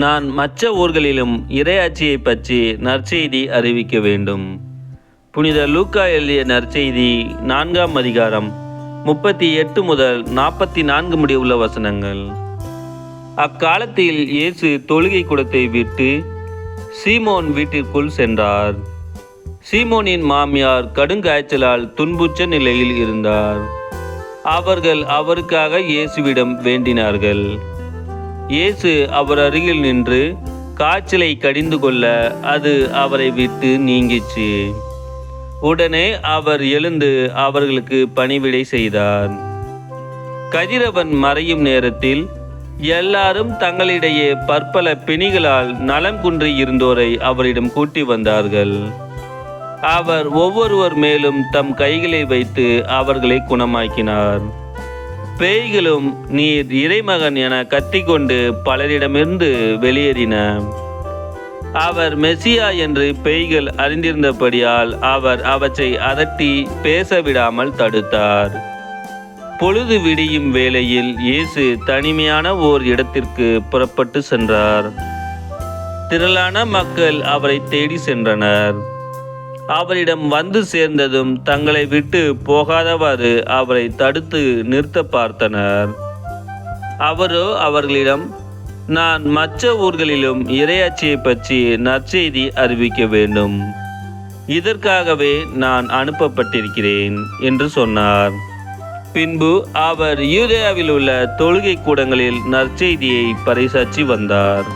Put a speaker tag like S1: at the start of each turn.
S1: நான் மற்ற ஊர்களிலும் இறையாட்சியை பற்றி நற்செய்தி அறிவிக்க வேண்டும். புனித லூக்கா எழுதிய நற்செய்தி 4ஆம் அதிகாரம் 38 முதல் 44 முடிய உள்ள வசனங்கள். அக்காலத்தில் இயேசு தொழுகை கூடத்தை விட்டு சீமோன் வீட்டிற்குள் சென்றார். சீமோனின் மாமியார் கடுங்காய்ச்சலால் துன்புற்ற நிலையில் இருந்தார். அவர்கள் அவருக்காக இயேசுவிடம் வேண்டினார்கள். இயேசு அவர் அருகில் நின்று காய்ச்சலை கடிந்து கொள்ள அது அவரை விட்டு நீங்கிச்சு. உடனே அவர் எழுந்து அவர்களுக்கு பணிவிடை செய்தார். கதிரவன் மறையும் நேரத்தில் எல்லாரும் தங்களிடையே பற்பல பிணிகளால் நலம் குன்றி இருந்தோரை அவரிடம் கூட்டி வந்தார்கள். அவர் ஒவ்வொருவர் மேலும் தம் கைகளை வைத்து அவர்களை குணமாக்கினார். பேய்களும் நீர் இறைமகன் என கத்திக்கொண்டு பலரிடமிருந்து வெளியேறின. அவர் மெசியா என்று பேய்கள் அறிந்திருந்தபடியால் அவர் அவற்றை அதட்டி பேசவிடாமல் தடுத்தார். பொழுது விடியும் வேளையில் இயேசு தனிமையான ஓர் இடத்திற்கு புறப்பட்டு சென்றார். திரளான மக்கள் அவரை தேடி சென்றனர். அவரிடம் வந்து சேர்ந்ததும் தங்களை விட்டு போகாதவாறு அவரை தடுத்து நிறுத்த பார்த்தனர். அவரோ அவர்களிடம், நான் மற்ற ஊர்களிலும் இறையாட்சியை பற்றி நற்செய்தி அறிவிக்க வேண்டும். இதற்காகவே நான் அனுப்பப்பட்டிருக்கிறேன் என்று சொன்னார். பின்பு அவர் யூதேயாவில் உள்ள தொழுகை கூடங்களில் நற்செய்தியை பறைசாற்றி வந்தார்.